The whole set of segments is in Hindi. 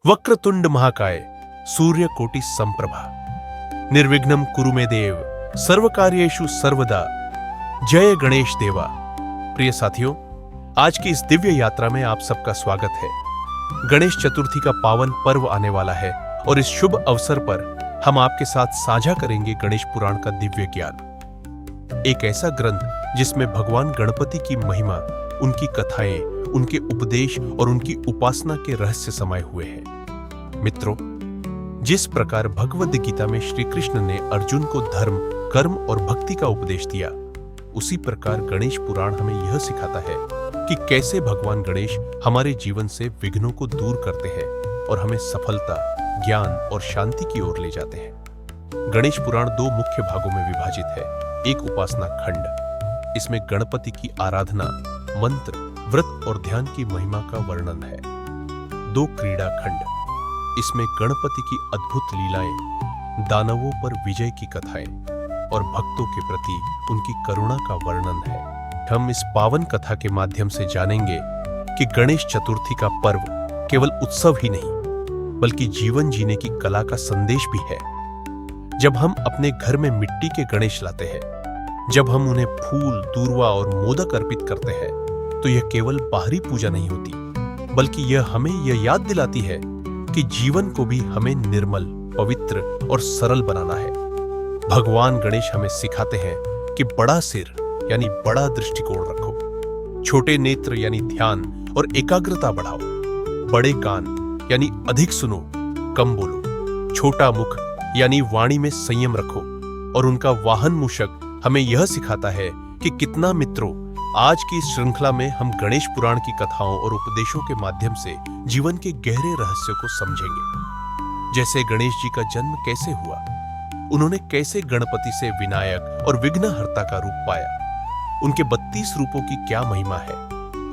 वक्रतुंड महाकाय सूर्यकोटि संप्रभा निर्विघ्नं कुरु मे देव सर्वकार्येषु सर्वदा जय गणेश देवा। प्रिय साथियों, आज की इस दिव्य यात्रा में आप सबका स्वागत है। गणेश चतुर्थी का पावन पर्व आने वाला है और इस शुभ अवसर पर हम आपके साथ साझा करेंगे गणेश पुराण का दिव्य ज्ञान, एक ऐसा ग्रंथ जिसमें भगवान गणपति की महिमा, उनकी कथाएं, उनके उपदेश और उनकी उपासना के रहस्य समाये हुए हैं। मित्रों, जिस प्रकार भगवद गीता में श्री कृष्ण ने अर्जुन को धर्म, कर्म और भक्ति का उपदेश दिया, उसी प्रकार गणेश पुराण हमें यह सिखाता है कि कैसे भगवान गणेश हमारे जीवन से विघ्नों को दूर करते हैं और हमें सफलता, ज्ञान और शांति की ओर ले जाते हैं। गणेश पुराण दो मुख्य भागों में विभाजित है। एक उपासना खंड, इसमें गणपति की आराधना, मंत्र, व्रत और ध्यान की महिमा का वर्णन है। दो क्रीड़ा खंड, इसमें गणपति की अद्भुत लीलाएं, दानवों पर विजय की कथाएं और भक्तों के प्रति उनकी करुणा का वर्णन है। हम इस पावन कथा के माध्यम से जानेंगे कि गणेश चतुर्थी का पर्व केवल उत्सव ही नहीं, बल्कि जीवन जीने की कला का संदेश भी है। जब हम अपने घर में मिट्टी के गणेश लाते हैं, जब हम उन्हें फूल, दूर्वा और मोदक अर्पित करते हैं, तो यह केवल बाहरी पूजा नहीं होती, बल्कि यह हमें यह याद दिलाती है कि जीवन को भी हमें निर्मल, पवित्र और सरल बनाना है। भगवान गणेश हमें सिखाते हैं कि बड़ा सिर यानी बड़ा दृष्टिकोण रखो, छोटे नेत्र यानी ध्यान और एकाग्रता बढ़ाओ, बड़े कान यानी अधिक सुनो, कम बोलो, छोटा मुख यानी वाणी में संयम रखो। और उनका वाहन मूषक हमें यह सिखाता है कि कितना मित्रों, आज की इस श्रृंखला में हम गणेश पुराण की कथाओं और उपदेशों के माध्यम से जीवन के गहरे रहस्य को समझेंगे। जैसे गणेश जी का जन्म कैसे हुआ, उन्होंने कैसे गणपति से विनायक और विघ्नहर्ता का रूप पाया, उनके 32 रूपों की क्या महिमा है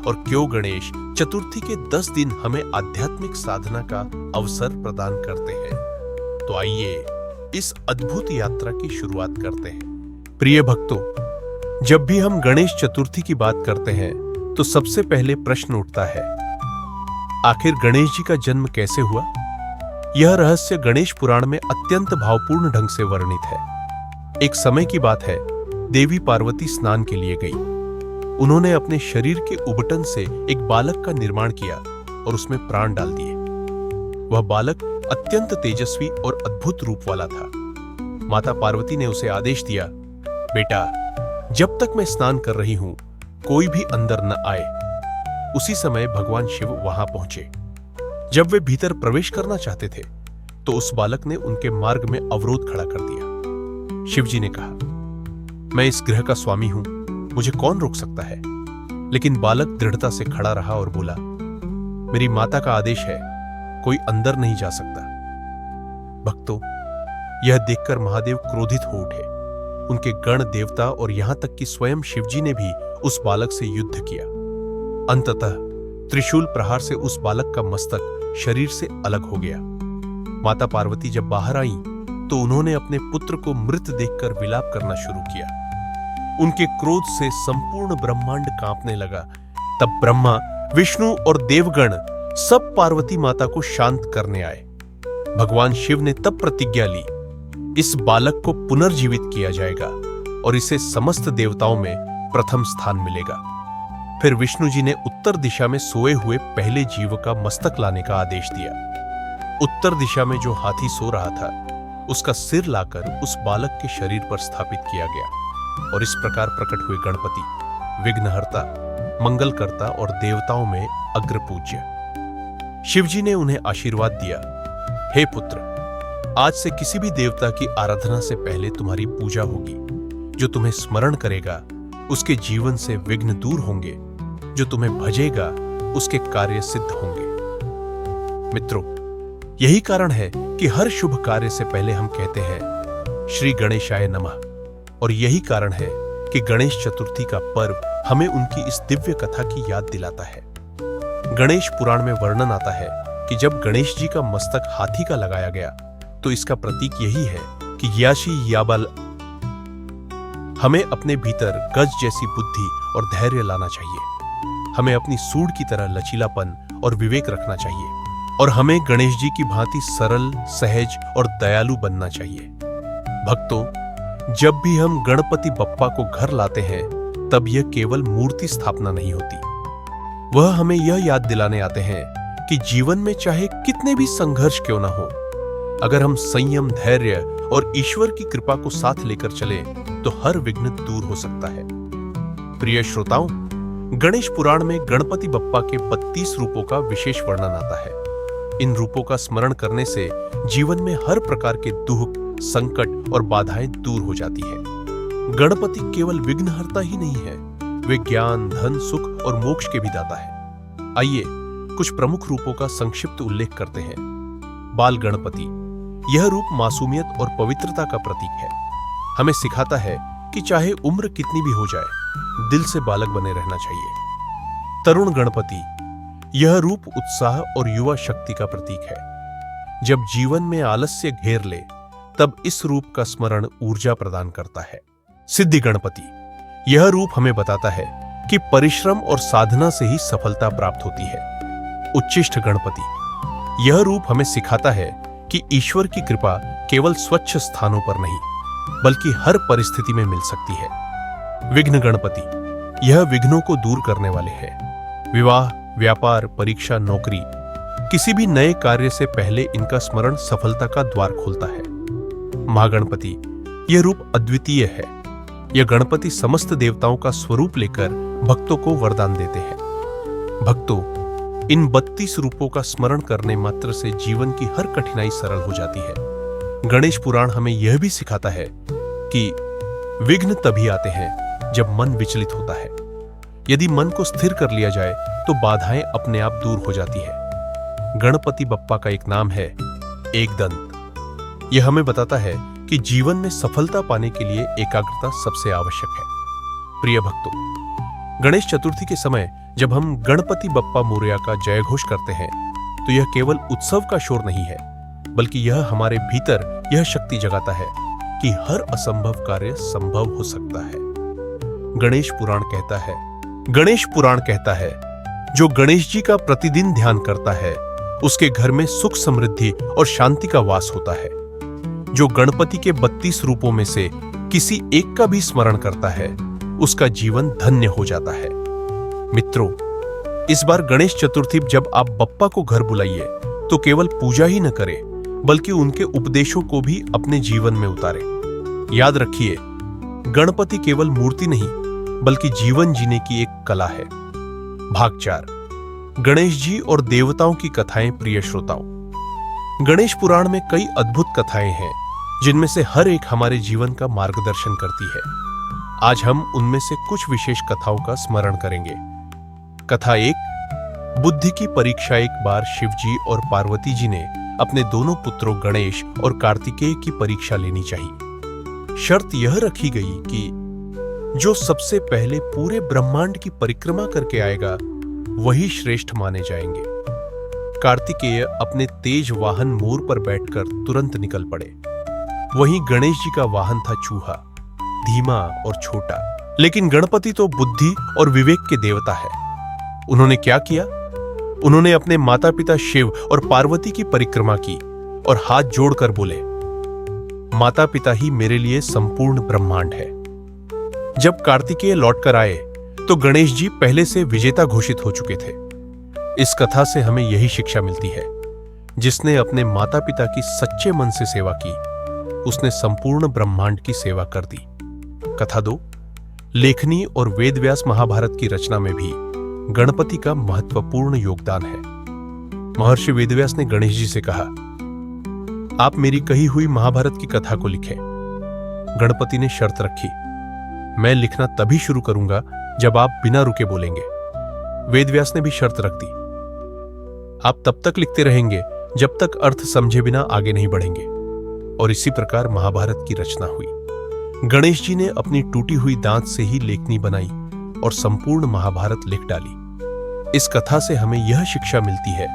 और क्यों गणेश चतुर्थी के 10 दिन हमें आध्यात्मिक साधना का अवसर प्रदान करते हैं। तो आइए इस अद्भुत यात्रा की शुरुआत करते हैं। प्रिय भक्तों, जब भी हम गणेश चतुर्थी की बात करते हैं तो सबसे पहले प्रश्न उठता है, आखिर गणेश जी का जन्म कैसे हुआ? यह रहस्य गणेश पुराण में अत्यंत भावपूर्ण ढंग से वर्णित है। एक समय की बात है, देवी पार्वती स्नान के लिए गई। उन्होंने अपने शरीर के उबटन से एक बालक का निर्माण किया और उसमें प्राण डाल दिए। वह बालक अत्यंत तेजस्वी और अद्भुत रूप वाला था। माता पार्वती ने उसे आदेश दिया, बेटा, जब तक मैं स्नान कर रही हूं, कोई भी अंदर न आए। उसी समय भगवान शिव वहां पहुंचे। जब वे भीतर प्रवेश करना चाहते थे, तो उस बालक ने उनके मार्ग में अवरोध खड़ा कर दिया। शिव जी ने कहा, मैं इस ग्रह का स्वामी हूं, मुझे कौन रोक सकता है? लेकिन बालक दृढ़ता से खड़ा रहा और बोला, मेरी माता का आदेश है, कोई अंदर नहीं जा सकता। भक्तों, यह देखकर महादेव क्रोधित हो उठे। उनके गण देवता और यहां तक कि स्वयं शिवजी ने भी उस बालक से युद्ध किया। अंततः त्रिशूल प्रहार से उस बालक का मस्तक शरीर से अलग हो गया। माता पार्वती जब बाहर आईं, तो उन्होंने अपने पुत्र को मृत देखकर विलाप करना शुरू किया। उनके क्रोध से संपूर्ण ब्रह्मांड कांपने लगा। तब ब्रह्मा, विष्णु और देवगण सब पार्वती माता को शांत करने आए। भगवान शिव ने तब प्रतिज्ञा ली, इस बालक को पुनर्जीवित किया जाएगा और इसे समस्त देवताओं में प्रथम स्थान मिलेगा। फिर विष्णु जी ने उत्तर दिशा में सोए हुए पहले जीव का मस्तक लाने का आदेश दिया। उत्तर दिशा में जो हाथी सो रहा था, उसका सिर लाकर उस बालक के शरीर पर स्थापित किया गया और इस प्रकार प्रकट हुए गणपति, विघ्नहर्ता, मंगलकर्ता और देवताओं में अग्रपूज्य। शिवजी ने उन्हें आशीर्वाद दिया, हे पुत्र, आज से किसी भी देवता की आराधना से पहले तुम्हारी पूजा होगी। जो तुम्हें स्मरण करेगा, उसके जीवन से विघ्न दूर होंगे। जो तुम्हें भजेगा, उसके कार्य सिद्ध होंगे। मित्रों, यही कारण है कि हर शुभ कार्य से पहले हम कहते हैं श्री गणेशाय नमः। और यही कारण है कि गणेश चतुर्थी का पर्व हमें उनकी इस दिव्य कथा की याद दिलाता है। गणेश पुराण में वर्णन आता है कि जब गणेश जी का मस्तक हाथी का लगाया गया, तो इसका प्रतीक यही है कि याशी याबल, हमें अपने भीतर गज जैसी बुद्धि और धैर्य लाना चाहिए। हमें अपनी सूंड की तरह लचीलापन और विवेक रखना चाहिए। और हमें गणेश जी की भांति सरल, सहज और दयालु बनना चाहिए। भक्तों, जब भी हम गणपति बप्पा को घर लाते हैं, तब यह केवल मूर्ति स्थापना नहीं होती। वह हमें यह याद दिलाने आते हैं कि जीवन में चाहे कितने भी संघर्ष क्यों ना हो, अगर हम संयम, धैर्य और ईश्वर की कृपा को साथ लेकर चले तो हर विघ्न दूर हो सकता है। प्रिय श्रोताओं, गणेश पुराण में गणपति बप्पा के 32 रूपों का विशेष वर्णन आता है। इन रूपों का स्मरण करने से जीवन में हर प्रकार के दुख, संकट और बाधाएं दूर हो जाती है। गणपति केवल विघ्नहर्ता ही नहीं है, वे ज्ञान, धन, सुख और मोक्ष के भी दाता है। आइए कुछ प्रमुख रूपों का संक्षिप्त उल्लेख करते हैं। बाल गणपति, यह रूप मासूमियत और पवित्रता का प्रतीक है। हमें सिखाता है कि चाहे उम्र कितनी भी हो जाए, दिल से बालक बने रहना चाहिए। तरुण गणपति, यह रूप उत्साह और युवा शक्ति का प्रतीक है। जब जीवन में आलस्य घेर ले, तब इस रूप का स्मरण ऊर्जा प्रदान करता है। सिद्धि गणपति, यह रूप हमें बताता है कि परिश्रम और साधना से ही सफलता प्राप्त होती है। उच्चिष्ट गणपति, यह रूप हमें सिखाता है कि ईश्वर की कृपा केवल स्वच्छ स्थानों पर नहीं, बल्कि हर परिस्थिति में मिल सकती है। विघ्न गणपति, यह विघ्नों को दूर करने वाले हैं। विवाह, व्यापार, परीक्षा, नौकरी, किसी भी नए कार्य से पहले इनका स्मरण सफलता का द्वार खोलता है। महागणपति, यह रूप अद्वितीय है। यह गणपति समस्त देवताओं का स्वरूप लेकर भक्तों को वरदान देते हैं। भक्तों, इन 32 रूपों का स्मरण करने मात्र से जीवन की हर कठिनाई सरल हो जाती है। गणेश पुराण हमें यह भी सिखाता है कि विघ्न तभी आते हैं जब मन विचलित होता है। यदि मन को स्थिर कर लिया जाए तो बाधाएं अपने आप दूर हो जाती है। गणपति बप्पा का एक नाम है एकदंत। यह हमें बताता है कि जीवन में सफलता पाने के लिए एकाग्रता सबसे आवश्यक है। प्रिय भक्तों, गणेश चतुर्थी के समय जब हम गणपति बप्पा मोरया का जय घोष करते हैं, तो यह केवल उत्सव का शोर नहीं है, बल्कि यह हमारे भीतर यह शक्ति जगाता है कि हर असंभव कार्य संभव हो सकता है। गणेश पुराण कहता है, जो गणेश जी का प्रतिदिन ध्यान करता है, उसके घर में सुख, समृद्धि और शांति का वास होता है। जो गणपति के 32 रूपों में से किसी एक का भी स्मरण करता है, उसका जीवन धन्य हो जाता है। मित्रों, इस बार गणेश चतुर्थी जब आप बप्पा को घर बुलाइए, तो केवल पूजा ही न करें, बल्कि उनके उपदेशों को भी अपने जीवन में उतारें। याद रखिए, गणपति केवल मूर्ति नहीं, बल्कि जीवन जीने की एक कला है। भाग 4, गणेश जी और देवताओं की कथाएं। प्रिय श्रोताओं, गणेश पुराण में कई अद्भुत कथाएं हैं, जिनमें से हर एक हमारे जीवन का मार्गदर्शन करती है। आज हम उनमें से कुछ विशेष कथाओं का स्मरण करेंगे। कथा 1, बुद्धि की परीक्षा। एक बार शिवजी और पार्वती जी ने अपने दोनों पुत्रों गणेश और कार्तिकेय की परीक्षा लेनी चाहिए। शर्त यह रखी गई कि जो सबसे पहले पूरे ब्रह्मांड की परिक्रमा करके आएगा, वही श्रेष्ठ माने जाएंगे। कार्तिकेय अपने तेज वाहन मोर पर बैठकर तुरंत निकल पड़े। वहीं गणेश जी का वाहन था चूहा, धीमा और छोटा। लेकिन गणपति तो बुद्धि और विवेक के देवता है। उन्होंने क्या किया? उन्होंने अपने माता पिता शिव और पार्वती की परिक्रमा की और हाथ जोड़कर बोले, माता पिता ही मेरे लिए संपूर्ण ब्रह्मांड है। जब कार्तिकेय लौटकर आए, तो गणेश जी पहले से विजेता घोषित हो चुके थे। इस कथा से हमें यही शिक्षा मिलती है, जिसने अपने माता पिता की सच्चे मन से सेवा की, उसने संपूर्ण ब्रह्मांड की सेवा कर दी। कथा 2, लेखनी और वेदव्यास महाभारत की रचना में भी गणपति का महत्वपूर्ण योगदान है। महर्षि वेदव्यास ने गणेश जी से कहा, आप मेरी कही हुई महाभारत की कथा को लिखें। गणपति ने शर्त रखी, मैं लिखना तभी शुरू करूंगा जब आप बिना रुके बोलेंगे। वेदव्यास ने भी शर्त रख दी, आप तब तक लिखते रहेंगे जब तक अर्थ समझे बिना आगे नहीं बढ़ेंगे। और इसी प्रकार महाभारत की रचना हुई। गणेश जी ने अपनी टूटी हुई दांत से ही लेखनी बनाई और संपूर्ण महाभारत लिख डाली। इस कथा से हमें यह शिक्षा मिलती है,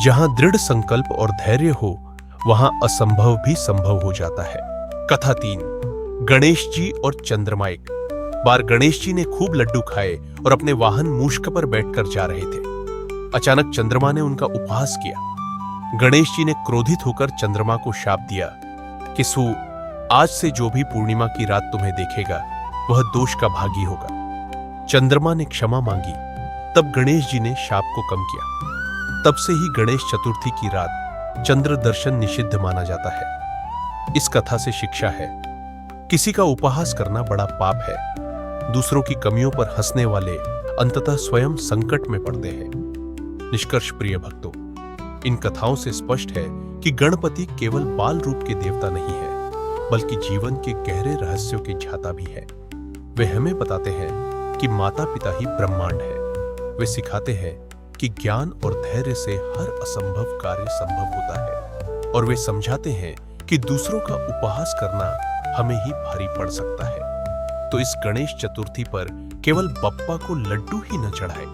जहां दृढ़ संकल्प और धैर्य हो, वहां असंभव भी संभव हो जाता है। कथा 3, गणेश जी और चंद्रमा। एक बार गणेश जी ने खूब लड्डू खाए और अपने वाहन मूषक पर बैठकर जा रहे थे। अचानक चंद्रमा ने उनका उपहास किया। गणेश जी ने क्रोधित होकर चंद्रमा को शाप दिया कि सु, आज से जो भी पूर्णिमा की रात तुम्हें देखेगा वह दोष का भागी होगा। चंद्रमा ने क्षमा मांगी, तब गणेश जी ने शाप को कम किया। तब से ही गणेश चतुर्थी की रात चंद्र दर्शन निषिद्ध माना जाता है। इस कथा से शिक्षा है, किसी का उपहास करना बड़ा पाप है। दूसरों की कमियों पर हंसने वाले अंततः स्वयं संकट में पड़ते हैं। निष्कर्ष प्रिय भक्तों, इन कथाओं से स्पष्ट है कि गणपति केवल बाल रूप के देवता नहीं है, बल्कि जीवन के गहरे रहस्यों के झाता भी है। वे हमें बताते हैं कि माता पिता ही ब्रह्मांड है। वे सिखाते हैं कि ज्ञान और धैर्य से हर असंभव कार्य संभव होता है, और वे समझाते हैं कि दूसरों का उपहास करना हमें ही भारी पड़ सकता है। तो इस गणेश चतुर्थी पर केवल बप्पा को लड्डू ही न चढ़ाए,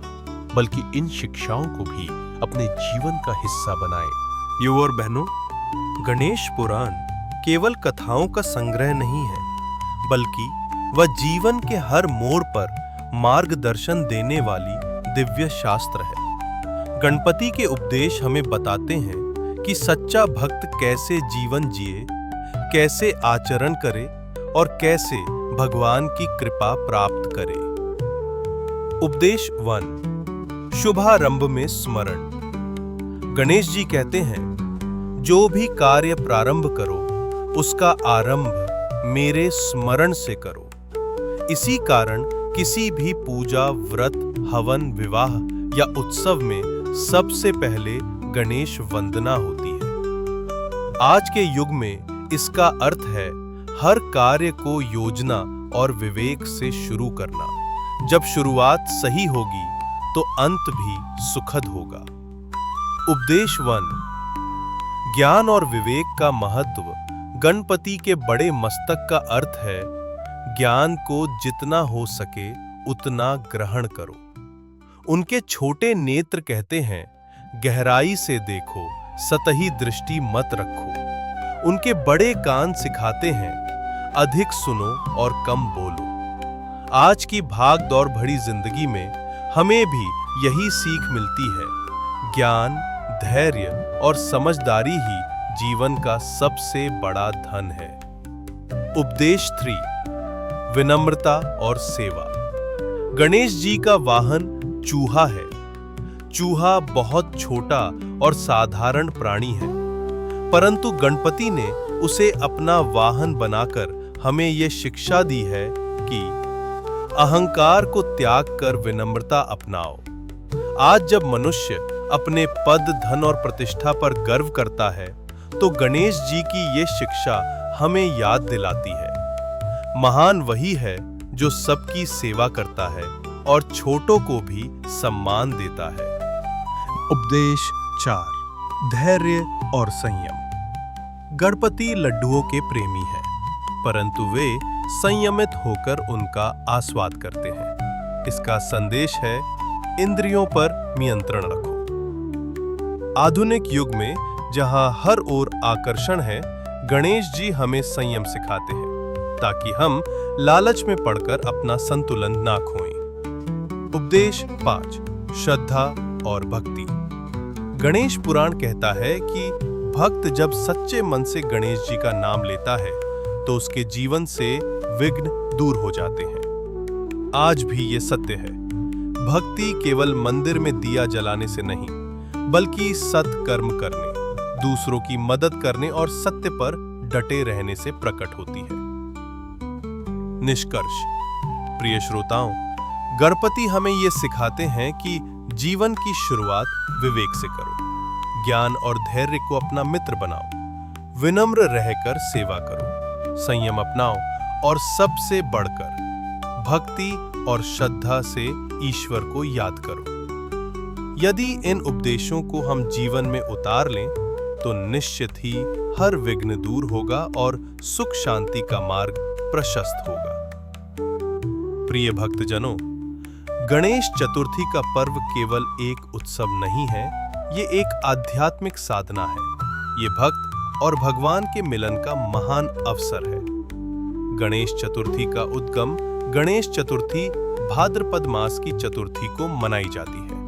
बल्कि इन शिक्षाओं को भी अपने जीवन का हिस्सा बनाए। युवा और बहनों, गणेश पुराण केवल कथाओं का संग्रह नहीं है, बल्कि वह जीवन के हर मोड़ पर मार्गदर्शन देने वाली दिव्य शास्त्र है। गणपति के उपदेश हमें बताते हैं कि सच्चा भक्त कैसे जीवन जिए, कैसे आचरण करे और कैसे भगवान की कृपा प्राप्त करे। उपदेश 1, शुभारंभ में स्मरण। गणेश जी कहते हैं, जो भी कार्य प्रारंभ करो उसका आरंभ मेरे स्मरण से करो। इसी कारण किसी भी पूजा, व्रत, हवन, विवाह या उत्सव में सबसे पहले गणेश वंदना होती है। आज के युग में इसका अर्थ है हर कार्य को योजना और विवेक से शुरू करना। जब शुरुआत सही होगी तो अंत भी सुखद होगा। उपदेश 1, ज्ञान और विवेक का महत्व। गणपति के बड़े मस्तक का अर्थ है, ज्ञान को जितना हो सके उतना ग्रहण करो। उनके छोटे नेत्र कहते हैं, गहराई से देखो, सतही दृष्टि मत रखो। उनके बड़े कान सिखाते हैं, अधिक सुनो और कम बोलो। आज की भाग दौड़ भरी जिंदगी में हमें भी यही सीख मिलती है। ज्ञान, धैर्य और समझदारी ही जीवन का सबसे बड़ा धन है। उपदेश 3, विनम्रता और सेवा। गणेश जी का वाहन चूहा है। चूहा बहुत छोटा और साधारण प्राणी है, परंतु गणपति ने उसे अपना वाहन बनाकर हमें यह शिक्षा दी है कि अहंकार को त्याग कर विनम्रता अपनाओ। आज जब मनुष्य अपने पद, धन और प्रतिष्ठा पर गर्व करता है, तो गणेश जी की ये शिक्षा हमें याद दिलाती है, महान वही है जो सबकी सेवा करता है और छोटों को भी सम्मान देता है। उपदेश 4, धैर्य और संयम। गणपति लड्डुओं के प्रेमी हैं, परंतु वे संयमित होकर उनका आस्वाद करते हैं। इसका संदेश है, इंद्रियों पर नियंत्रण रखो। आधुनिक युग में जहां हर ओर आकर्षण है, गणेश जी हमें संयम सिखाते हैं, ताकि हम लालच में पड़कर अपना संतुलन ना खोएं। उपदेश 5, श्रद्धा और भक्ति। गणेश पुराण कहता है कि भक्त जब सच्चे मन से गणेश जी का नाम लेता है, तो उसके जीवन से विघ्न दूर हो जाते हैं। आज भी ये सत्य है। भक्ति केवल मंदिर में दिया जलाने से नहीं, बल्कि सत्कर्म करने, दूसरों की मदद करने और सत्य पर डटे रहने से प्रकट होती है। निष्कर्ष, प्रिय श्रोताओं, गणपति हमें ये सिखाते हैं कि जीवन की शुरुआत विवेक से करो। ज्ञान और धैर्य को अपना मित्र बनाओ। विनम्र रहकर सेवा करो, संयम अपनाओ और सबसे बढ़कर भक्ति और श्रद्धा से ईश्वर को याद करो। यदि इन उपदेशों को हम जीवन में उतार लें, तो निश्चित ही हर विघ्न दूर होगा और सुख शांति का मार्ग प्रशस्त होगा। प्रिय भक्तजनों, गणेश चतुर्थी का पर्व केवल एक उत्सव नहीं है, ये एक आध्यात्मिक साधना है। ये भक्त और भगवान के मिलन का महान अवसर है। गणेश चतुर्थी का उद्गम गणेश चतुर्थी भाद्रपद मास की चतुर्थी को मनाई जाती है।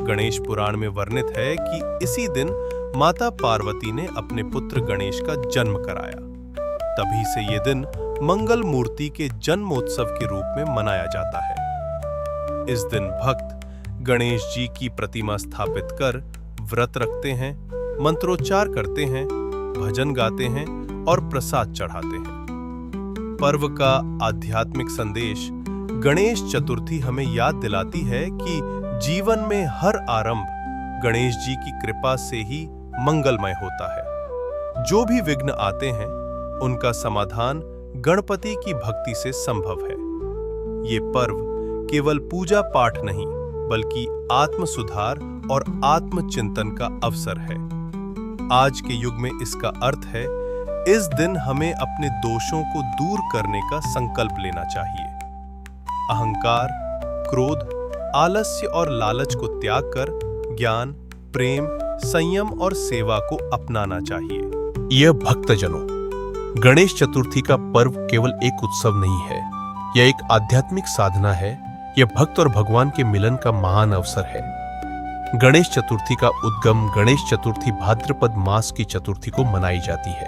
गणेश पुराण में वर्णित है कि इसी दिन माता पार्वती ने अपने पुत्र गणेश का जन्म कराया। तभी से ये दिन मंगल मूर्ति के जन्मोत्सव के रूप में मनाया जाता है। इस दिन भक्त गणेश जी की प्रतिमा स्थापित कर व्रत रखते हैं, मंत्रोच्चार करते हैं, भजन गाते हैं और प्रसाद चढ़ाते हैं। पर्व का आध्यात्मिक संदेश गणेश चतुर्थी हमें याद दिलाती है कि जीवन में हर आरंभ गणेश जी की कृपा से ही मंगलमय होता है। जो भी विघ्न आते हैं उनका समाधान गणपति की भक्ति से संभव है। ये पर्व केवल पूजा पाठ नहीं बल्कि आत्म सुधार और आत्मचिंतन का अवसर है। आज के युग में इसका अर्थ है इस दिन हमें अपने दोषों को दूर करने का संकल्प लेना चाहिए। अहंकार, क्रोध, आलस्य और लालच को त्याग कर ज्ञान, प्रेम, संयम और सेवा को अपनाना चाहिए। यह भक्तजनों, गणेश चतुर्थी का पर्व केवल एक उत्सव नहीं है, यह एक आध्यात्मिक साधना है। यह भक्त और भगवान के मिलन का महान अवसर है। गणेश चतुर्थी का उद्गम गणेश चतुर्थी भाद्रपद मास की चतुर्थी को मनाई जाती है।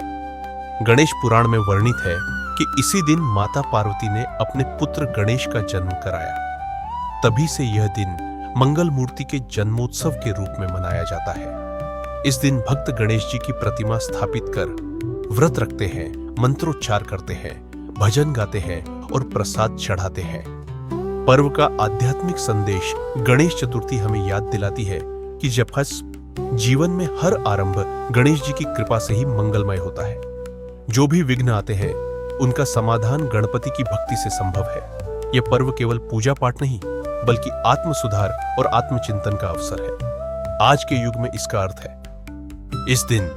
गणेश पुराण में वर्णित है कि इसी दिन माता पार्वती ने अपने पुत्र गणेश का जन्म कराया। तभी से यह दिन मंगल मूर्ति के जन्मोत्सव के रूप में मनाया जाता है। इस दिन भक्त गणेश जी की प्रतिमा स्थापित कर व्रत रखते हैं, मंत्रोच्चार करते हैं, भजन गाते हैं और प्रसाद चढ़ाते हैं। पर्व का आध्यात्मिक संदेश गणेश चतुर्थी हमें याद दिलाती है कि जब जीवन में हर आरंभ गणेश जी की कृपा से ही मंगलमय होता है। जो भी विघ्न आते हैं उनका समाधान गणपति की भक्ति से संभव है। यह पर्व केवल पूजा पाठ नहीं बल्कि आत्म सुधार और आत्मचिंतन का अवसर है। आज के युग में इसका अर्थ है इस दिन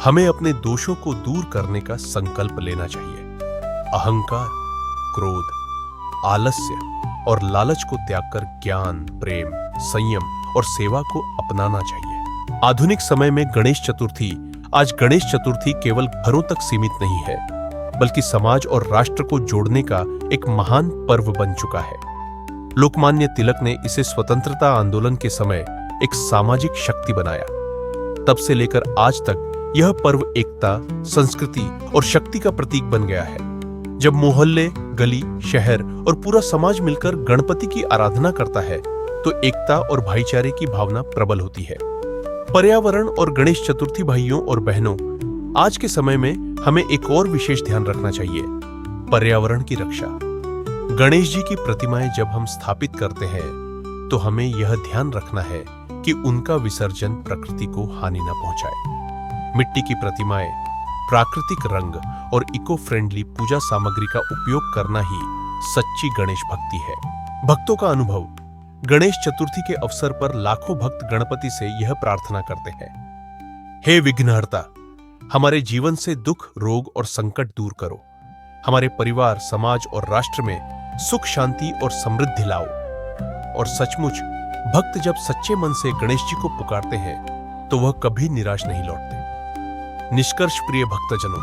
हमें अपने दोषों को दूर करने का संकल्प लेना चाहिए। अहंकार, क्रोध, आलस्य और लालच को त्याग कर ज्ञान, प्रेम, संयम और सेवा को अपनाना चाहिए। आधुनिक समय में गणेश चतुर्थी केवल घरों तक सीमित नहीं है बल्कि समाज और राष्ट्र को जोड़ने का एक महान पर्व बन चुका है। लोकमान्य तिलक ने इसे स्वतंत्रता आंदोलन के समय एक सामाजिक शक्ति बनाया। तब से लेकर आज तक यह पर्व एकता, संस्कृति और शक्ति का प्रतीक बन गया है। जब मोहल्ले, गली, शहर और पूरा समाज मिलकर गणपति की आराधना करता है तो एकता और भाईचारे की भावना प्रबल होती है। पर्यावरण और गणेश चतुर्थी भाइयों और बहनों, आज के समय में हमें एक और विशेष ध्यान रखना चाहिए, पर्यावरण की रक्षा। गणेश जी की प्रतिमाएं जब हम स्थापित करते हैं तो हमें यह ध्यान रखना है कि उनका विसर्जन प्रकृति को हानि न पहुंचाए। मिट्टी की प्रतिमाएं, प्राकृतिक रंग और इको फ्रेंडली पूजा सामग्री का उपयोग करना ही सच्ची गणेश भक्ति है। भक्तों का अनुभव, गणेश चतुर्थी के अवसर पर लाखों भक्त गणपति से यह प्रार्थना करते हैं, हे विघ्नहर्ता, हमारे जीवन से दुख, रोग और संकट दूर करो। हमारे परिवार, समाज और राष्ट्र में सुख, शांति और समृद्धि लाओ। और सचमुच भक्त जब सच्चे मन से गणेश जी को पुकारते हैं तो वह कभी निराश नहीं लौटते। निष्कर्ष प्रिय भक्तजनों,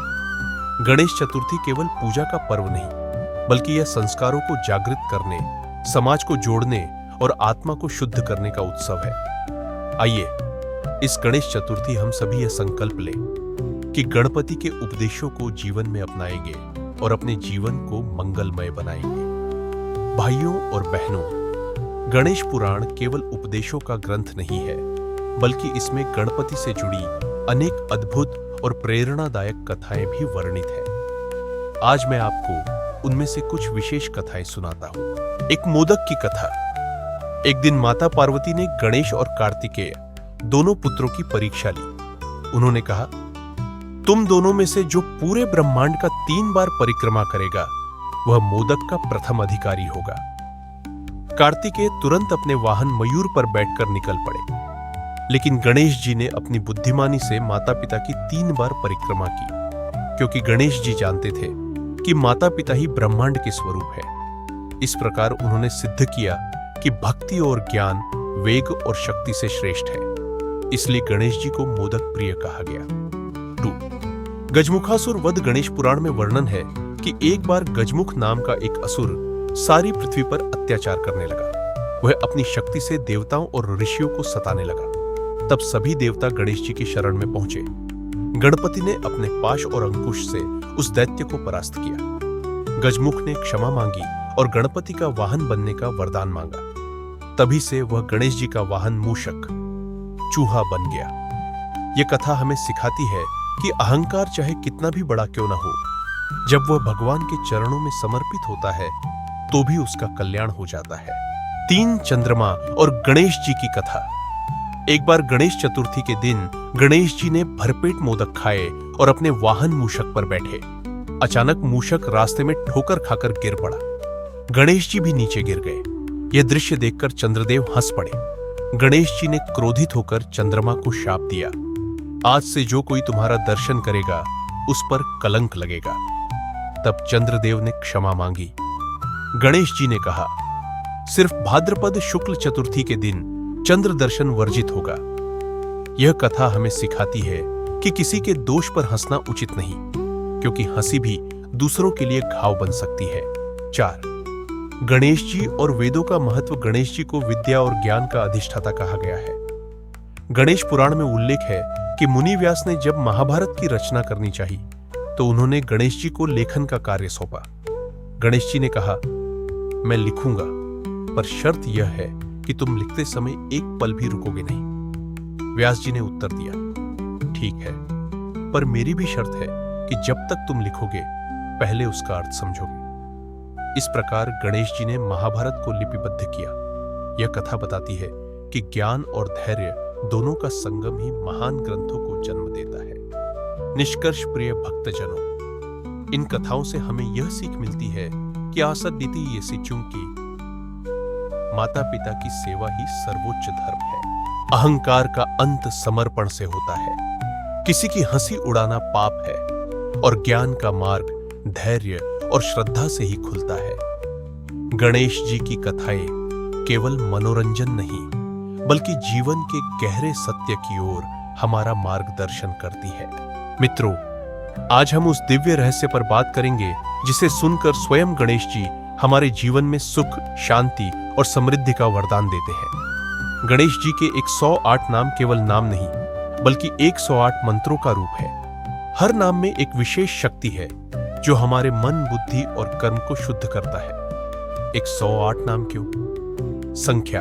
गणेश चतुर्थी केवल पूजा का पर्व नहीं बल्कि यह संस्कारों को जागृत करने, समाज को जोड़ने और आत्मा को शुद्ध करने का उत्सव है। आइए इस गणेश चतुर्थी हम सभी यह संकल्प लें कि गणपति के उपदेशों को जीवन में अपनाएंगे और अपने जीवन को मंगलमय बनाएंगे। भाइयों और बहनों, गणेश पुराण केवल उपदेशों का ग्रंथ नहीं है बल्कि इसमें गणपति से जुड़ी अनेक अद्भुत और प्रेरणादायक कथाएं भी वर्णित हैं। आज मैं आपको उनमें से कुछ विशेष कथाएं सुनाता हूं। एक मोदक की कथा। एक दिन माता पार्वती ने गणेश और कार्तिकेय दोनों पुत्रों की परीक्षा ली। उन्होंने कहा, तुम दोनों में से जो पूरे ब्रह्मांड का 3 बार परिक्रमा करेगा वह मोदक का प्रथम अधिकारी होगा। कार्तिकेय तुरंत अपने वाहन मयूर पर बैठकर निकल पड़े, लेकिन गणेश जी ने अपनी बुद्धिमानी से माता पिता की 3 बार परिक्रमा की, क्योंकि गणेश जी जानते थे कि माता पिता ही ब्रह्मांड के स्वरूप है। इस प्रकार उन्होंने सिद्ध किया कि भक्ति और ज्ञान वेग और शक्ति से श्रेष्ठ है। इसलिए गणेश जी को मोदक प्रिय कहा गया। 2. गजमुखासुर वध गणेश पुराण में वर्णन है कि एक बार गजमुख नाम का एक असुर सारी पृथ्वी पर अत्याचार करने लगा। वह अपनी शक्ति से देवताओं और ऋषियों को सताने लगा। तब सभी देवता गणेश जी की शरण में पहुंचे। गणपति ने अपने पाश और अंकुश से उस दैत्य को परास्त किया। गजमुख ने क्षमा मांगी और गणपति का वाहन बनने का वरदान मांगा। तभी से वह गणेश जी का वाहन मूषक, चूहा बन गया। यह कथा हमें सिखाती है कि अहंकार चाहे कितना भी बड़ा क्यों न हो, जब वह भगवान के चरणों में समर्पित होता है तो भी उसका कल्याण हो जाता है। 3 चंद्रमा और गणेश जी की कथा। एक बार गणेश चतुर्थी के दिन गणेश जी ने भरपेट मोदक खाए और अपने वाहन मूषक पर बैठे। अचानक मूषक रास्ते में ठोकर खाकर गिर पड़ा। गणेश जी भी नीचे गिर गए। यह दृश्य देखकर चंद्रदेव हंस पड़े। गणेश जी ने क्रोधित होकर चंद्रमा को शाप दिया, आज से जो कोई तुम्हारा दर्शन करेगा उस पर कलंक लगेगा। तब चंद्रदेव ने क्षमा मांगी। गणेश जी ने कहा, सिर्फ भाद्रपद शुक्ल चतुर्थी के दिन चंद्र दर्शन वर्जित होगा। यह कथा हमें सिखाती है कि किसी के दोष पर हंसना उचित नहीं, क्योंकि हंसी भी दूसरों के लिए घाव बन सकती है। 4. गणेश जी और वेदों का महत्व। गणेश जी को विद्या और ज्ञान का अधिष्ठाता कहा गया है। गणेश पुराण में उल्लेख है कि मुनि व्यास ने जब महाभारत की रचना करनी चाहिए तो उन्होंने गणेश जी को लेखन का कार्य सौंपा। गणेश जी ने कहा, मैं लिखूंगा, पर शर्त यह है कि तुम लिखते समय एक पल भी रुकोगे नहीं। व्यास जी ने उत्तर दिया, ठीक है, पर मेरी भी शर्त है कि जब तक तुम लिखोगे पहले उसका अर्थ समझोगे। इस प्रकार गणेश जी ने महाभारत को लिपिबद्ध किया। यह कथा बताती है कि ज्ञान और धैर्य दोनों का संगम ही महान ग्रंथों को जन्म देता है। निष्कर्ष प्रिय भक्तजनों, इन कथाओं से हमें यह सीख मिलती है कि आसद्दिति ये सिचुं की माता पिता की सेवा ही सर्वोच्च धर्म है। अहंकार का अंत समर्पण से होता है। किसी की हंसी उड़ाना पाप है और ज्ञान का मार्ग धैर्य और श्रद्धा से ही खुलता है। गणेश जी की कथाएं केवल मनोरंजन नहीं, बल्कि जीवन के गहरे सत्य की ओर हमारा मार्गदर्शन करती है। मित्रों, आज हम उस दिव्य रहस्य पर बात करेंगे जिसे सुनकर स्वयं गणेश जी हमारे जीवन में सुख, शांति और समृद्धि का वरदान देते हैं। गणेश जी के 108 नाम केवल नाम नहीं, बल्कि 108 मंत्रों का रूप है। हर नाम में एक विशेष शक्ति है जो हमारे मन, बुद्धि और कर्म को शुद्ध करता है। 108 नाम क्यों? संख्या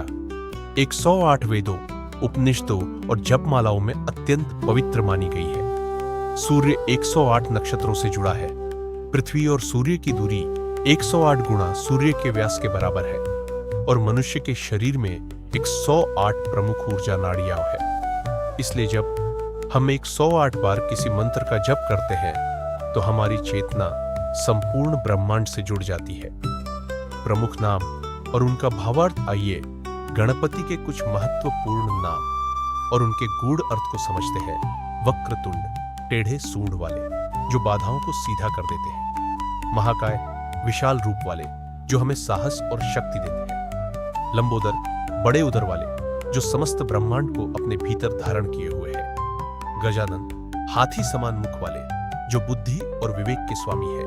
108 वेदों, उपनिषदों और जपमालाओं में अत्यंत पवित्र मानी गई है। सूर्य 108 नक्षत्रों से जुड़ा है। पृथ्वी और सूर्य की दूरी 108 गुणा सूर्य के व्यास के बराबर है और मनुष्य के शरीर में 108 प्रमुख ऊर्जा नाड़ियां है। इसलिए जब हम 108 बार किसी मंत्र का जप करते हैं तो हमारी चेतना संपूर्ण ब्रह्मांड से जुड़ जाती है। प्रमुख नाम और उनका भावार्थ। आइए गणपति के कुछ महत्वपूर्ण नाम और उनके गूढ़ अर्थ को समझते हैं। वक्रतुंड, टेढ़े सूंड वाले, जो बाधाओं को सीधा कर देते हैं। महाकाय, विशाल रूप वाले, जो हमें साहस और शक्ति देते हैं। लंबोदर, बड़े उदर वाले, जो समस्त ब्रह्मांड को अपने भीतर धारण किए हुए हैं। गजानन, हाथी समान मुख वाले, जो बुद्धि और विवेक के स्वामी है।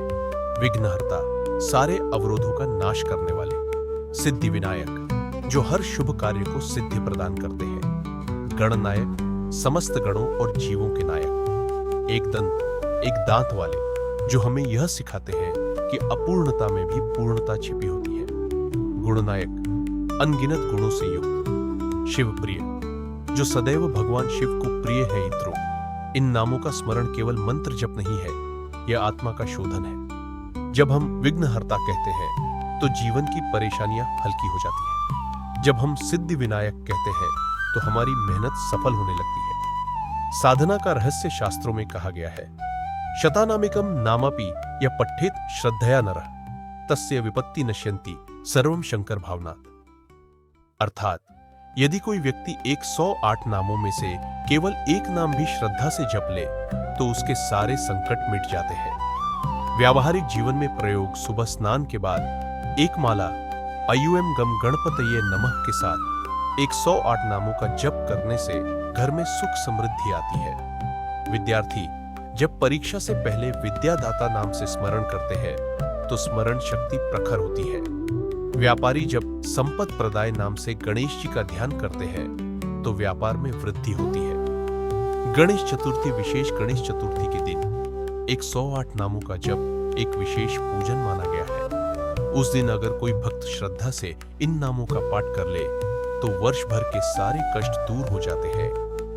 विघ्नहर्ता, सारे अवरोधों का नाश करने वाले। सिद्धि विनायक, जो हर शुभ कार्य को सिद्धि प्रदान करते हैं। गणनायक, समस्त गणों और जीवों के नायक। एक दंत, एक दांत वाले, जो हमें यह सिखाते हैं कि अपूर्णता में भी पूर्णता छिपी होती है। गुणनायक, अनगिनत गुणों से युक्त। शिव प्रिय, जो सदैव भगवान शिव को प्रिय है। इत्रो, इन नामों का स्मरण केवल मंत्र जप नहीं है, यह आत्मा का शोधन है। जब हम विघ्नहर्ता कहते हैं तो जीवन की परेशानियां हल्की हो जाती हैं। जब हम सिद्धि विनायक कहते हैं तो हमारी मेहनत सफल होने लगती है। साधना का रहस्य शास्त्रों में कहा गया है, शतानामिकम नामापि या पठ्ठेत श्रद्धया नरः तस्य विपत्ति नश्यन्ति सर्वं शंकर भावनात्। अर्थात यदि कोई व्यक्ति 108 नामों में से केवल एक नाम भी श्रद्धा से जप ले तो उसके सारे संकट मिट जाते हैं। व्यावहारिक जीवन में प्रयोग सुबह स्नान के बाद एक माला अयुएम गम गणपतये नमः के साथ 108 नामों का जप करने से घर में सुख समृद्धि आती है। विद्यार्थी जब परीक्षा से पहले विद्यादाता नाम से स्मरण करते हैं तो स्मरण शक्ति प्रखर होती है। व्यापारी जब संपत प्रदाय नाम से गणेश जी का ध्यान करते हैं तो व्यापार में वृद्धि होती है। गणेश चतुर्थी, विशेष गणेश चतुर्थी के दिन 108 नामों का जप एक विशेष पूजन माना गया है। उस दिन अगर कोई भक्त श्रद्धा से इन नामों का पाठ कर ले तो वर्ष भर के सारे कष्ट दूर हो जाते हैं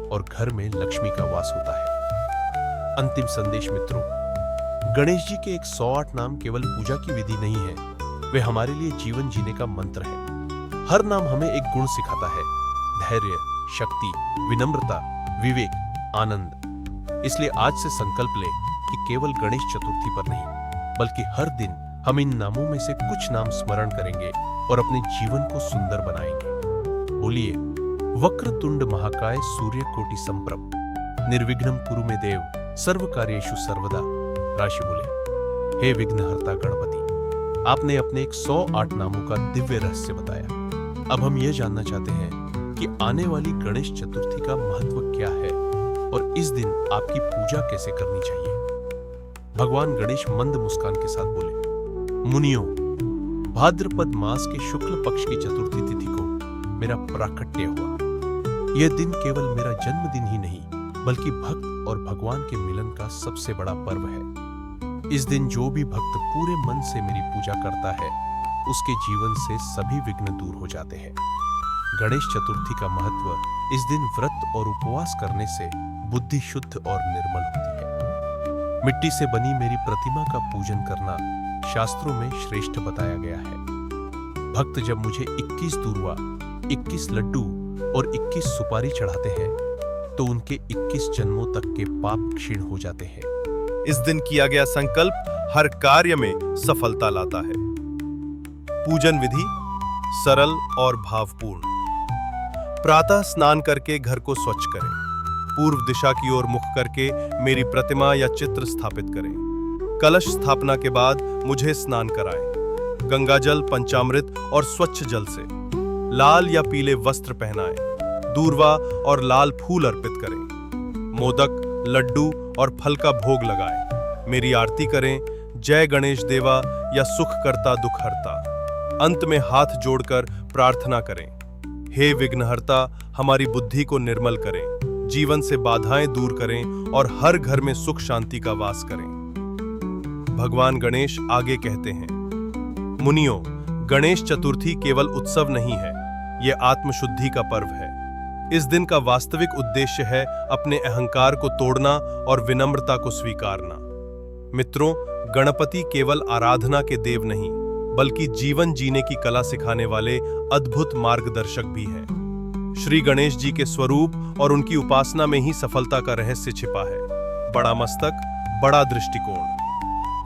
और घर में लक्ष्मी का वास होता है। अंतिम संदेश मित्रों, गणेश जी के 108 नाम केवल पूजा की विधि नहीं है, वे हमारे लिए जीवन जीने का मंत्र है। हर नाम हमें एक गुण सिखाता है: धैर्य, शक्ति, विनम्रता, विवेक, आनंद। इसलिए आज से संकल्प लें कि केवल गणेश चतुर्थी पर नहीं, बल्कि हर दिन हम इन नामों में से कुछ नाम स्मरण करेंगे और अपने जीवन को सुंदर बनाएंगे। बोलिए, वक्रतुंड महाकाय सूर्यकोटि संप्रभ, निर्विघ्नं कुरु मे देव, सर्व कार्येषु सर्वदा। राशि बोले, हे विघ्नहर्ता गणपति, आपने अपने 108 नामों का दिव्य रहस्य बताया। अब हम यह जानना चाहते हैं कि आने वाली गणेश चतुर्थी का महत्व क्या है और इस दिन आपकी पूजा कैसे करनी चाहिए। भगवान गणेश मंद मुस्कान के साथ बोले, मुनियों, भाद्रपद मास के शुक्ल पक्ष की चतुर्थी तिथि को मेरा प्राकट्य हुआ। यह दिन केवल मेरा जन्मदिन ही नहीं, बल्कि भक्त और भगवान के मिलन का सबसे बड़ा पर्व है। इस दिन जो भी भक्त पूरे मन से मेरी पूजा करता है, उसके जीवन से सभी विघ्न दूर हो जाते हैं। गणेश चतुर्थी का महत्व: इस दिन व्रत और उपवास करने से बुद्धि शुद्ध और निर्मल होती है। मिट्टी से बनी मेरी प्रतिमा का पूजन करना शास्त्रों में श्रेष्ठ बताया गया है। भक्त जब मुझे 21 दूर्वा, 21 लड्डू और 21 सुपारी चढ़ाते हैं तो उनके 21 जन्मों तक के पाप क्षीण हो जाते हैं। इस दिन किया गया संकल्प हर कार्य में सफलता लाता है। पूजन विधि सरल और भावपूर्ण। प्रातः स्नान करके घर को स्वच्छ करें। पूर्व दिशा की ओर मुख करके मेरी प्रतिमा या चित्र स्थापित करें। कलश स्थापना के बाद मुझे स्नान कराएं। गंगाजल, पंचामृत और स्वच्छ जल से लाल या पीले वस्त्र पहनाएं। दूर्वा और लाल फूल अर्पित करें। मोदक, लड्डू और फल का भोग लगाएं। मेरी आरती करें। जय गणेश देवा या सुख करता दुख हरता। अंत में हाथ जोड़कर प्रार्थना करें, हे विघ्नहर्ता, हमारी बुद्धि को निर्मल करें, जीवन से बाधाएं दूर करें और हर घर में सुख शांति का वास करें। भगवान गणेश आगे कहते हैं, मुनियों, गणेश चतुर्थी केवल उत्सव नहीं है, यह आत्मशुद्धि का पर्व है। इस दिन का वास्तविक उद्देश्य है अपने अहंकार को तोड़ना और विनम्रता को स्वीकारना। मित्रों, गणपति केवल आराधना के देव नहीं, बल्कि जीवन जीने की कला सिखाने वाले अद्भुत मार्गदर्शक भी हैं। श्री गणेश जी के स्वरूप और उनकी उपासना में ही सफलता का रहस्य छिपा है। बड़ा मस्तक, बड़ा दृष्टिकोण।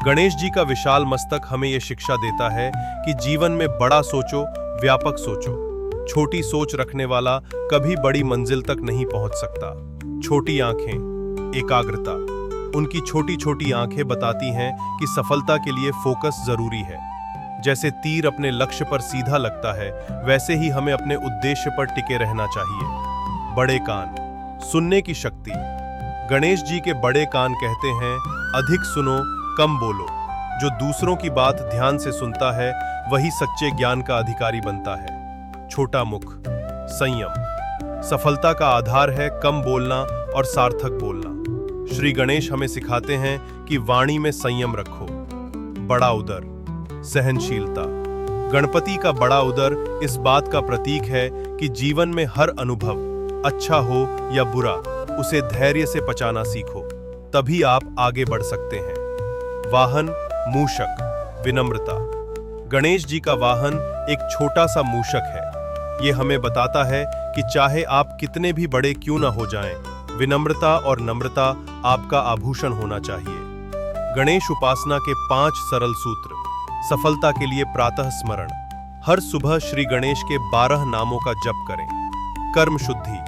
गणेश जी का विशाल मस्तक हमें यह शिक्षा देता है कि जीवन में बड़ा सोचो, व्यापक सोचो। छोटी सोच रखने वाला कभी बड़ी मंजिल तक नहीं पहुंच सकता। छोटी आंखें, एकाग्रता। उनकी छोटी छोटी आंखें बताती हैं कि सफलता के लिए फोकस जरूरी है। जैसे तीर अपने लक्ष्य पर सीधा लगता है, वैसे ही हमें अपने उद्देश्य पर टिके रहना चाहिए। बड़े कान, सुनने की शक्ति। गणेश जी के बड़े कान कहते हैं, अधिक सुनो, कम बोलो। जो दूसरों की बात ध्यान से सुनता है, वही सच्चे ज्ञान का अधिकारी बनता है। छोटा मुख, संयम। सफलता का आधार है कम बोलना और सार्थक बोलना। श्री गणेश हमें सिखाते हैं कि वाणी में संयम रखो। बड़ा उदर, सहनशीलता। गणपति का बड़ा उदर इस बात का प्रतीक है कि जीवन में हर अनुभव, अच्छा हो या बुरा, उसे धैर्य से पचाना सीखो, तभी आप आगे बढ़ सकते हैं। वाहन मूषक, विनम्रता। गणेश जी का वाहन एक छोटा सा मूषक है। ये हमें बताता है कि चाहे आप कितने भी बड़े क्यों ना हो जाएं, विनम्रता और नम्रता आपका आभूषण होना चाहिए। गणेश उपासना के 5 सरल सूत्र। सफलता के लिए प्रातः स्मरण। हर सुबह श्री गणेश के 12 नामों का जप करें। कर्म शुद्धि।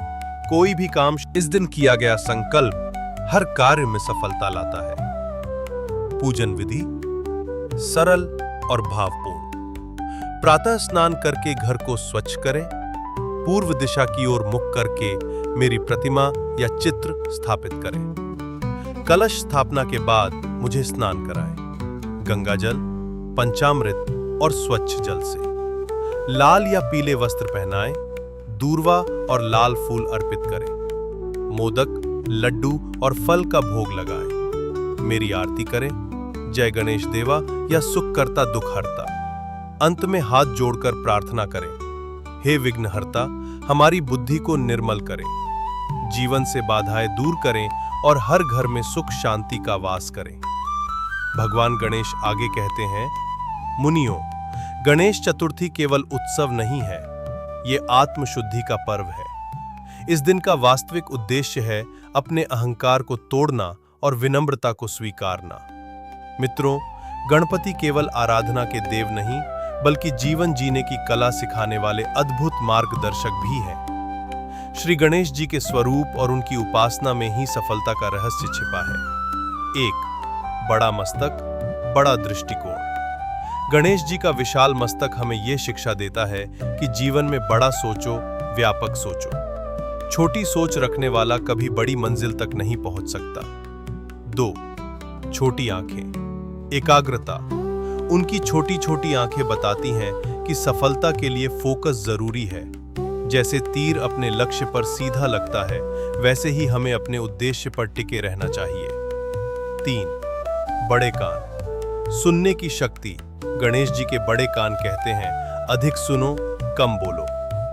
कोई भी काम, इस दिन किया गया संकल्प हर कार्य में सफलता लाता है। पूजन विधि सरल और भावपूर्ण। प्रातः स्नान करके घर को स्वच्छ करें। पूर्व दिशा की ओर मुख करके मेरी प्रतिमा या चित्र स्थापित करें। कलश स्थापना के बाद मुझे स्नान कराएं। गंगाजल, पंचामृत और स्वच्छ जल से। लाल या पीले वस्त्र पहनाएं। दूर्वा और लाल फूल अर्पित करें। मोदक, लड्डू और फल का भोग लगाएं। मेरी आरती करें। जय गणेश देवा या सुख करता दुख हरता। अंत में हाथ जोड़कर प्रार्थना करें, हे विघ्नहर्ता, हमारी बुद्धि को निर्मल करें, जीवन से बाधाएं दूर करें और हर घर में सुख शांति का वास करें। भगवान गणेश आगे कहते हैं, मुनियों, गणेश चतुर्थी केवल उत्सव नहीं है, ये आत्मशुद्धि का पर्व है। इस दिन का वास्तविक उद्देश्य है अपने अहंकार को तोड़ना और विनम्रता को स्वीकारना। मित्रों, गणपति केवल आराधना के देव नहीं, बल्कि जीवन जीने की कला सिखाने वाले अद्भुत मार्गदर्शक भी हैं। श्री गणेश जी के स्वरूप और उनकी उपासना में ही सफलता का रहस्य छिपा है। 1. बड़ा मस्तक, बड़ा दृष्टिकोण। गणेश जी का विशाल मस्तक हमें यह शिक्षा देता है कि जीवन में बड़ा सोचो, व्यापक सोचो। छोटी सोच रखने वाला कभी बड़ी मंजिल तक नहीं पहुंच सकता। 2. छोटी आंखें, एकाग्रता। उनकी छोटी छोटी आंखें बताती हैं कि सफलता के लिए फोकस जरूरी है। जैसे तीर अपने लक्ष्य पर सीधा लगता है, वैसे ही हमें अपने उद्देश्य पर टिके रहना चाहिए। 3. बड़े कान, सुनने की शक्ति। गणेश जी के बड़े कान कहते हैं, अधिक सुनो, कम बोलो।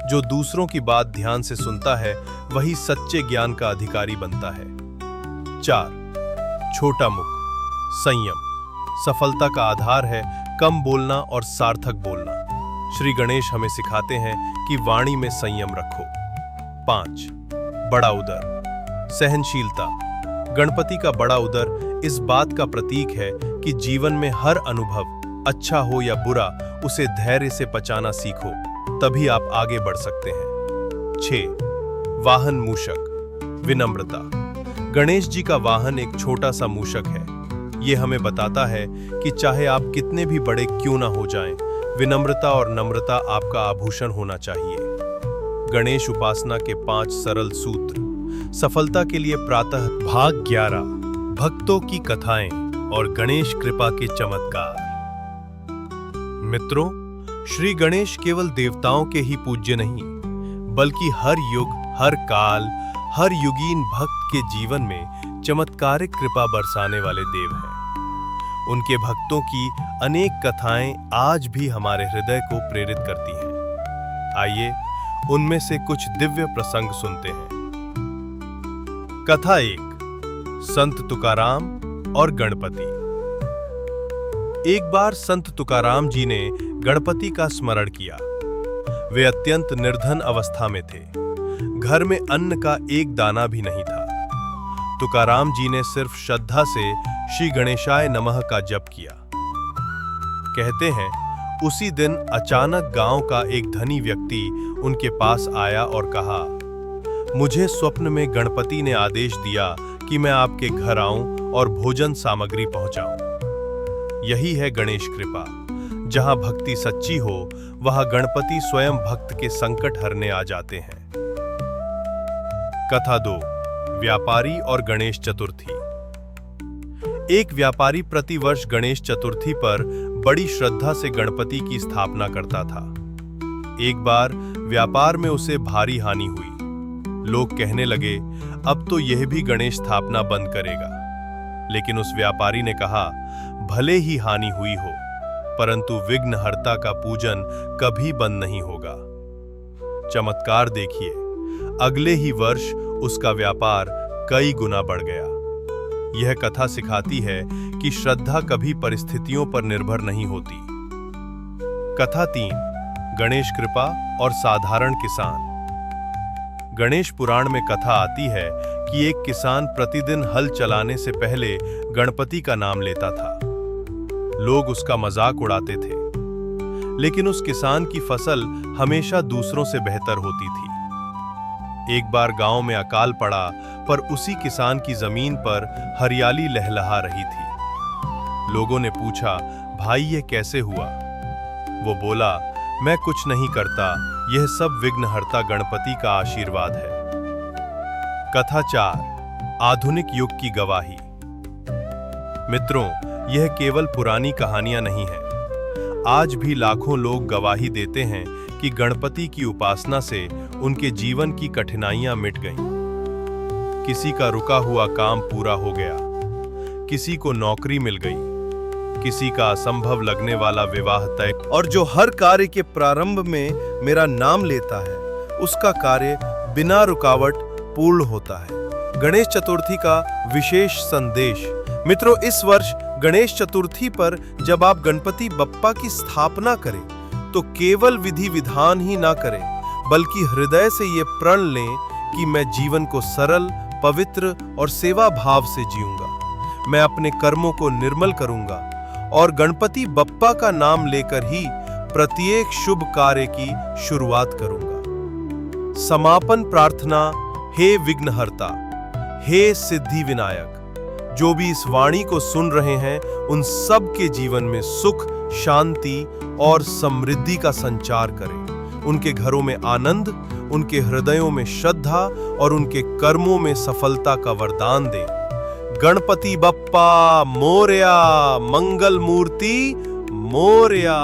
जो दूसरों की बात ध्यान से सुनता है, वही सच्चे ज्ञान का अधिकारी बनता है। 4. छोटा मुख, संयम। सफलता का आधार है कम बोलना और सार्थक बोलना। श्री गणेश हमें सिखाते हैं कि वाणी में संयम रखो। 5. बड़ा उदर, सहनशीलता। गणपति का बड़ा उदर इस बात का प्रतीक है कि जीवन में हर अनुभव, अच्छा हो या बुरा, उसे धैर्य से पचाना सीखो, तभी आप आगे बढ़ सकते हैं। 6. वाहन मूषक, विनम्रता। गणेश जी का वाहन एक छोटा सा मूषक है। ये हमें बताता है कि चाहे आप कितने भी बड़े क्यों ना हो जाएं, विनम्रता और नम्रता आपका आभूषण होना चाहिए। गणेश उपासना के 5 सरल सूत्र। सफलता के लिए प्रातः। भाग 11, भक्तों की कथाएं और गणेश कृपा के चमत्कार। मित्रों, श्री गणेश केवल देवताओं के ही पूज्य नहीं, बल्कि हर युग, हर काल, हर युगीन भक्त के जीवन में चमत्कारिक कृपा बरसाने वाले देव हैं। उनके भक्तों की अनेक कथाएं आज भी हमारे हृदय को प्रेरित करती हैं। आइए उनमें से कुछ दिव्य प्रसंग सुनते हैं। कथा 1, संत तुकाराम और गणपति। एक बार संत तुकाराम जी ने गणपति का स्मरण किया। वे अत्यंत निर्धन अवस्था में थे। घर में अन्न का एक दाना भी नहीं था। तुकाराम जी ने सिर्फ श्रद्धा से श्री गणेशाय नमः का जप किया। कहते हैं, उसी दिन अचानक गांव का एक धनी व्यक्ति उनके पास आया और कहा, मुझे स्वप्न में गणपति ने आदेश दिया कि मैं आपके घर आऊं और भोजन सामग्री पहुंचाऊं। यही है गणेश कृपा। जहां भक्ति सच्ची हो, वहां गणपति स्वयं भक्त के संकट हरने आ जाते हैं। कथा 2, व्यापारी और गणेश चतुर्थी। एक व्यापारी प्रतिवर्ष गणेश चतुर्थी पर बड़ी श्रद्धा से गणपति की स्थापना करता था। एक बार व्यापार में उसे भारी हानि हुई। लोग कहने लगे, अब तो यह भी गणेश स्थापना बंद करेगा। लेकिन उस व्यापारी ने कहा, भले ही हानि हुई हो, परंतु विघ्नहर्ता का पूजन कभी बंद नहीं होगा। चमत्कार देखिए, अगले ही वर्ष उसका व्यापार कई गुना बढ़ गया। यह कथा सिखाती है कि श्रद्धा कभी परिस्थितियों पर निर्भर नहीं होती। कथा 3, गणेश कृपा और साधारण किसान। गणेश पुराण में कथा आती है कि एक किसान प्रतिदिन हल चलाने से पहले गणपति का नाम लेता था। लोग उसका मजाक उड़ाते थे, लेकिन उस किसान की फसल हमेशा दूसरों से बेहतर होती थी। एक बार गांव में अकाल पड़ा, पर उसी किसान की जमीन पर हरियाली लहलहा रही थी। लोगों ने पूछा, भाई ये कैसे हुआ? वो बोला, मैं कुछ नहीं करता, यह सब विघ्नहर्ता गणपति का आशीर्वाद है। कथा 4, आधुनिक युग की गवाही। मित्रों, यह केवल पुरानी कहानियां नहीं है। आज भी लाखों लोग गवाही देते हैं कि गणपति की उपासना से उनके जीवन की कठिनाइयां मिट गईं। किसी का रुका हुआ काम पूरा हो गया, किसी को नौकरी मिल गई, किसी का असंभव लगने वाला विवाह तय, और जो हर कार्य के प्रारंभ में मेरा नाम लेता है उसका कार्य बिना रुकावट पूर्ण होता है। गणेश चतुर्थी का विशेष संदेश। मित्रों, इस वर्ष गणेश चतुर्थी पर जब आप गणपति बप्पा की स्थापना करें तो केवल विधि विधान ही ना करें, बल्कि हृदय से ये प्रण लें कि मैं जीवन को सरल, पवित्र और सेवा भाव से जीऊंगा। मैं अपने कर्मों को निर्मल करूंगा और गणपति बप्पा का नाम लेकर ही प्रत्येक शुभ कार्य की शुरुआत करूंगा। समापन प्रार्थना। हे विघ्नहर्ता, हे सिद्धि विनायक, जो भी इस वाणी को सुन रहे हैं उन सब के जीवन में सुख, शांति और समृद्धि का संचार करें। उनके घरों में आनंद, उनके हृदयों में श्रद्धा और उनके कर्मों में सफलता का वरदान दें। गणपति बप्पा मोरया, मंगल मूर्ति मोरया।